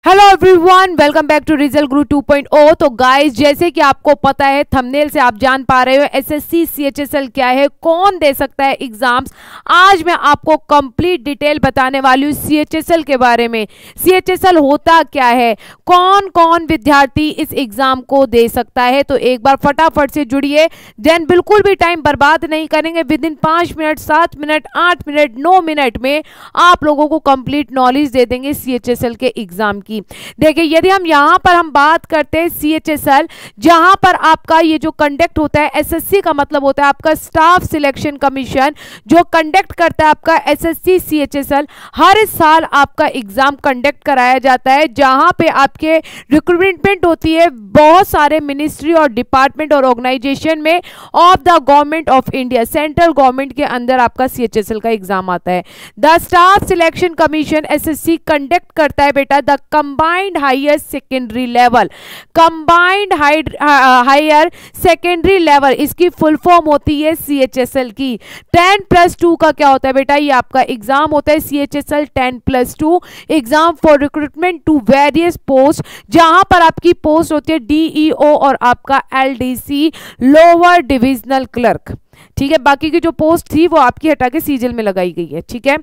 Hello everyone, welcome back to Result Guru 2.0। तो guys, जैसे कि आपको पता है, थंबनेल से आप जान पा रहे हो एसएससी सीएचएसएल क्या है, कौन दे सकता है एग्जाम्स। आज मैं आपको कंप्लीट डिटेल बताने वाली हूँ सीएचएसएल के बारे में। सीएचएसएल होता क्या है, कौन कौन विद्यार्थी इस एग्जाम को दे सकता है। तो एक बार फटाफट से जुड़िए, देन बिल्कुल भी टाइम बर्बाद नहीं करेंगे। With in 5 minute, 7 minute, 8 minute, 9 minute में आप लोगों को कंप्लीट नॉलेज दे देंगे सीएचएसएल के एग्जाम की। देखिए, यदि हम यहां पर बात करते हैं सीएचएसएल, जहां पर आपका ये जो कंडक्ट होता है, एसएससी का मतलब होता है आपका स्टाफ सिलेक्शन कमीशन, जो कंडक्ट करता है आपका एसएससी सीएचएसएल। हर साल आपका एग्जाम कंडक्ट कराया जाता है, जहां पे आपके रिक्रूटमेंट होती है बहुत सारे मिनिस्ट्री और डिपार्टमेंट और ऑर्गेनाइजेशन में of the Government of India, central government के अंदर आपका सीएचएसएल का एग्जाम आता है। The Staff selection Commission SSC conduct करता है बेटा the combined higher secondary level. Combined higher secondary level, इसकी फुल फॉर्म होती है सीएचएसएल की। 10+2 का क्या होता है बेटा, ये आपका एग्जाम होता है CHSL 10+2 exam for recruitment to various post, जहां पर आपकी पोस्ट होती है डीईओ और आपका एलडीसी, लोअर डिविजनल क्लर्क। ठीक है, बाकी की जो पोस्ट थी वो आपकी हटा के सीजीएल में लगाई गई है। ठीक है,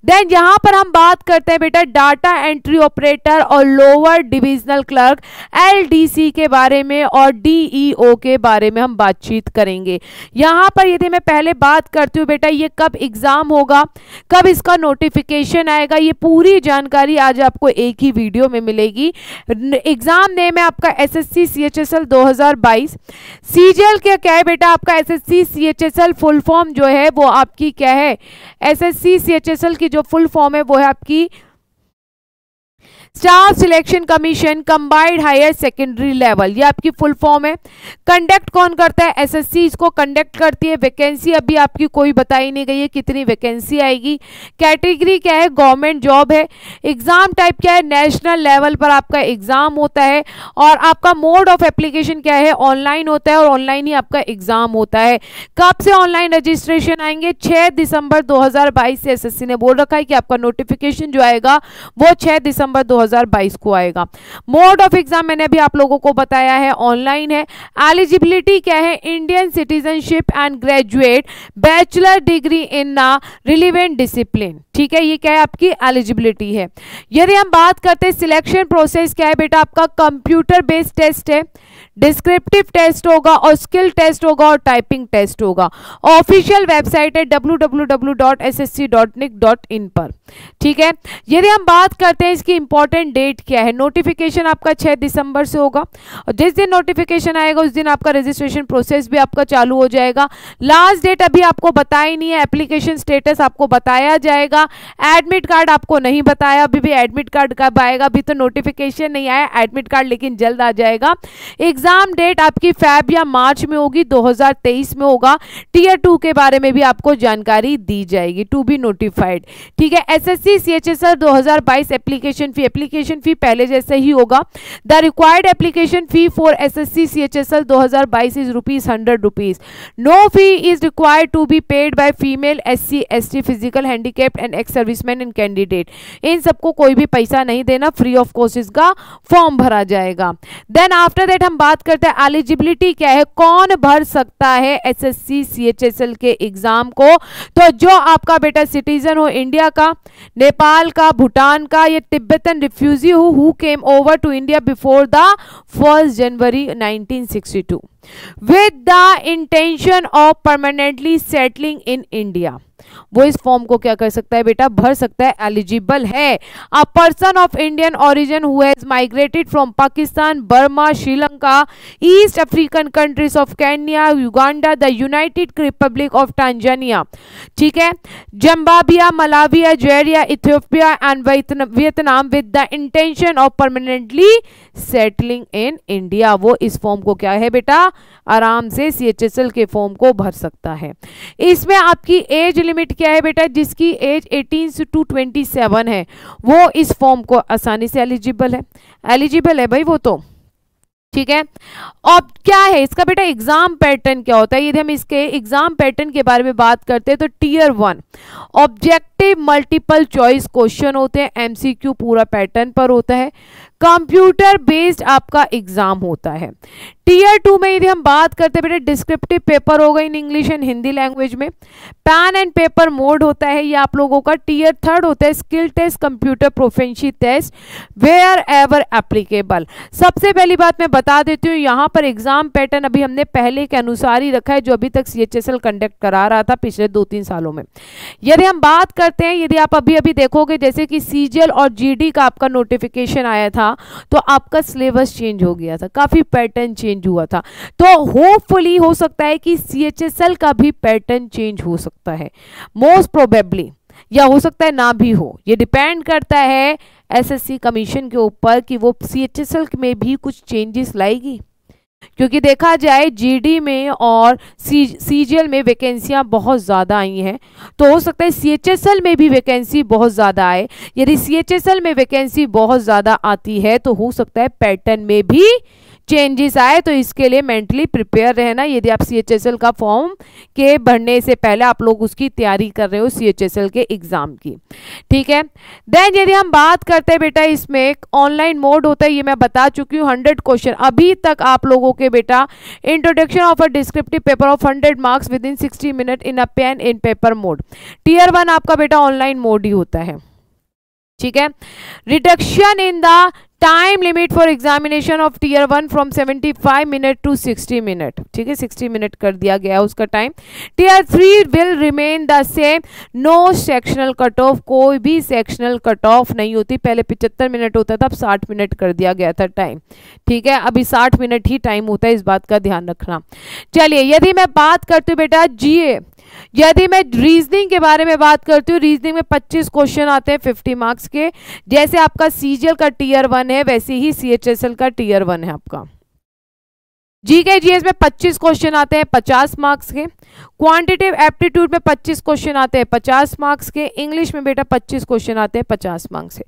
देन यहां पर हम बात करते हैं बेटा डाटा एंट्री ऑपरेटर और लोअर डिविजनल क्लर्क, एलडीसी के बारे में और डीईओ के बारे में हम बातचीत करेंगे। यहां पर यदि मैं पहले बात करती हूँ बेटा, ये कब एग्जाम होगा, कब इसका नोटिफिकेशन आएगा, ये पूरी जानकारी आज आपको एक ही वीडियो में मिलेगी। एग्जाम नेम है आपका एसएससी सीएचएसएल 2022। सीजीएल क्या है बेटा, आपका एसएससी सीएचएसएल फुल फॉर्म जो है वो आपकी क्या है, एसएससी सीएचएसएल की जो फुल फॉर्म है वो है आपकी staff selection commission combined higher secondary level, ये आपकी फुल फॉर्म है। कंडक्ट कौन करता है, एसएससी इसको कंडक्ट करती है। वैकेंसी अभी आपकी कोई बताई नहीं गई है कितनी वैकेंसी आएगी। कैटेगरी क्या है, गवर्नमेंट जॉब है। एग्जाम टाइप क्या है, नेशनल लेवल पर आपका एग्जाम होता है। और आपका मोड ऑफ एप्लीकेशन क्या है, ऑनलाइन होता है और ऑनलाइन ही आपका एग्जाम होता है। कब से ऑनलाइन रजिस्ट्रेशन आएंगे, 6 दिसंबर 2022 से एसएससी ने बोल रखा है कि आपका नोटिफिकेशन जो आएगा वो 6 दिसंबर 2022 को आएगा। मोड ऑफ एग्जाम मैंने अभी आप लोगों को बताया है, ऑनलाइन है। एलिजिबिलिटी क्या है, Indian citizenship and graduate bachelor degree in relevant discipline. ठीक है, ये क्या है आपकी एलिजिबिलिटी है। यदि हम बात करते हैं सिलेक्शन प्रोसेस क्या है बेटा, आपका कंप्यूटर बेस्ड टेस्ट है, डिस्क्रिप्टिव टेस्ट होगा और स्किल टेस्ट होगा और टाइपिंग टेस्ट होगा। ऑफिशियल वेबसाइट है www.ssc.nic.in पर। ठीक है, यदि हम बात करते हैं इसकी इंपॉर्टेंट डेट क्या है, नोटिफिकेशन आपका 6 दिसंबर से होगा और जिस दिन नोटिफिकेशन आएगा उस दिन आपका रजिस्ट्रेशन प्रोसेस भी आपका चालू हो जाएगा। लास्ट डेट अभी आपको बताई नहीं है, एप्लीकेशन स्टेटस आपको बताया जाएगा। एडमिट कार्ड आपको नहीं बताया, अभी भी एडमिट कार्ड कब आएगा, अभी तो नोटिफिकेशन नहीं आया एडमिट कार्ड, लेकिन जल्द आ जाएगा। एग्जाम डेट आपकी फेब या मार्च में होगी, 2023 में होगा। टीयर 2 के बारे में भी आपको जानकारी दी जाएगी, टू बी नोटिफाइड। ठीक है, एसएससी सीएचएसएल 2022 एप्लीकेशन फी पहले जैसे ही होगा। The required application fee for SSC CHSL 2022 is ₹100। No fee is required to be paid by female, SC, ST, physical handicapped and ex serviceman and candidate. इन सबको कोई भी पैसा नहीं देना, फ्री ऑफ कॉस्ट इसका फॉर्म भरा जाएगा। देन आफ्टर दैट हम बात करते हैं एलिजिबिलिटी क्या है, कौन भर सकता है एसएससी सीएचएसएल के एग्जाम को। तो जो आपका बेटा सिटीजन हो इंडिया का, नेपाल का, भूटान का, या तिब्बतन रिफ्यूजी हो who came over to India before the 1 January 1962 with the intention of permanently settling in India, वो इस फॉर्म को क्या कर सकता है बेटा, भर सकता है, एलिजिबल है। A person of Indian origin who has migrated from Pakistan, Burma, Sri Lanka, east African countries of Kenya, Uganda, the United Republic of Tanzania, ठीक है, Zimbabwe, Malawi, Algeria, Ethiopia and Vietnam with the intention of permanently settling in India, वो इस form को क्या है बेटा, आराम से सीएचएसएल के फॉर्म को भर सकता है। इसमें आपकी एज लिमिट क्या है बेटा, जिसकी एज 18 से 27 है वो इस फॉर्म को आसानी से एलिजिबल है भाई वो तो। ठीक है, अब क्या है इसका बेटा एग्जाम पैटर्न क्या होता है, यदि हम इसके एग्जाम पैटर्न के बारे में बात करते हैं तो tier 1 objective multiple choice question होते हैं, एमसीक्यू पूरा पैटर्न पर होता है। कंप्यूटर बेस्ड आपका एग्जाम होता है। टीयर 2 में यदि हम बात करते हैं बेटा, डिस्क्रिप्टिव पेपर होगा in English and Hindi language में। पेन एंड पेपर मोड होता है ये आप लोगों का। टीयर 3 होता है skill test, computer proficiency test wherever applicable. सबसे पहली बात मैं बता देती हूँ, यहाँ पर एग्जाम पैटर्न अभी हमने पहले के अनुसार ही रखा है जो अभी तक CHSL कंडक्ट करा रहा था पिछले 2-3 सालों में। यदि हम बात करते हैं, यदि आप अभी अभी देखोगे जैसे कि CGL और GD का आपका नोटिफिकेशन आया था तो आपका सिलेबस चेंज हो गया था, काफी पैटर्न चेंज हुआ था। तो होपफुली हो सकता है कि CHSL का भी पैटर्न चेंज हो सकता है, मोस्ट प्रोबेबली, या हो सकता है ना भी हो। ये डिपेंड करता है SSC कमीशन के ऊपर कि वो CHSL में भी कुछ चेंजेस लाएगी, क्योंकि देखा जाए GD में और CGL में वैकेंसियां बहुत ज़्यादा आई हैं, तो हो सकता है CHSL में भी वैकेंसी बहुत ज़्यादा आए। यदि CHSL में वैकेंसी बहुत ज़्यादा आती है तो हो सकता है पैटर्न में भी चेंजेस आए, तो इसके लिए मेंटली प्रिपेयर रहना। यदि आप CHSL का फॉर्म के भरने से पहले आप लोग उसकी तैयारी कर रहे हो CHSL के एग्जाम की, ठीक है। देन यदि हम बात करते हैं बेटा, इसमें एक ऑनलाइन मोड होता है, ये मैं बता चुकी हूँ। 100 क्वेश्चन अभी तक आप लोगों के बेटा, introduction of a descriptive paper of 100 marks within 60 minute in a pen in paper mode. Tier 1 आपका बेटा ऑनलाइन मोड ही होता है, ठीक है। Reduction in the time limit for examination of tier 1 from 75 minute to 60 minute, ठीक है, 60 minute कर दिया गया है उसका time. Tier 3 will remain the same, no sectional cut off, कोई भी सेक्शनल कट ऑफ नहीं होती। पहले 75 मिनट होता था, अब 60 मिनट कर दिया गया था टाइम, ठीक है। अभी 60 मिनट ही टाइम होता है, इस बात का ध्यान रखना। चलिए यदि मैं बात करती हूँ बेटा GA, यदि मैं रीजनिंग के बारे में बात करती हूँ, रीजनिंग में 25 क्वेश्चन आते हैं 50 मार्क्स के। जैसे आपका CGL का टीयर 1 है वैसे ही CHSL का टीयर 1 है आपका। GK GS में 25 क्वेश्चन आते हैं 50 मार्क्स के। क्वांटिटेटिव एप्टीट्यूड में 25 क्वेश्चन आते हैं 50 मार्क्स के। इंग्लिश में बेटा 25 क्वेश्चन आते हैं 50 मार्क्स के।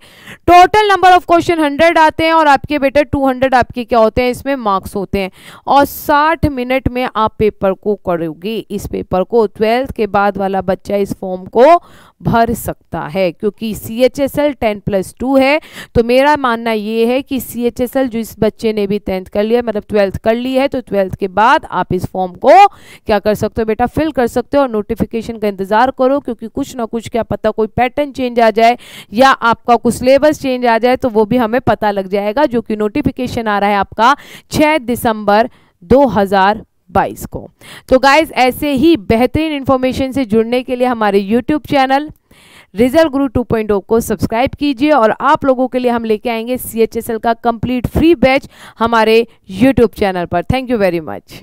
टोटल नंबर ऑफ क्वेश्चन 100 आते हैं और आपके बेटा 200 आपके क्या होते हैं, इसमें मार्क्स होते हैं। और 60 मिनट में आप पेपर को करोगे। इस पेपर को 12th के बाद वाला बच्चा इस फॉर्म को भर सकता है, क्योंकि CHSL 10+2 है। तो मेरा मानना ये है कि CHSL जो इस बच्चे ने भी 10th कर लिया, मतलब 12th कर ली है, तो 12th के बाद आप इस फॉर्म को क्या कर सकते हो बेटा, फिल कर सकते हो। और नोटिफिकेशन का इंतजार करो, क्योंकि कुछ ना कुछ क्या पता कोई पैटर्न चेंज आ जाए या आपका कुछ सिलेबस चेंज आ जाए, तो वो भी हमें पता लग जाएगा। जो कि नोटिफिकेशन आ रहा है आपका 6 दिसंबर 2022 को। तो गाइज ऐसे ही बेहतरीन इंफॉर्मेशन से जुड़ने के लिए हमारे YouTube चैनल रिजल्ट गुरु 2.0 को सब्सक्राइब कीजिए। और आप लोगों के लिए हम लेके आएंगे CHSL का कंप्लीट फ्री बैच हमारे YouTube चैनल पर। Thank you very much.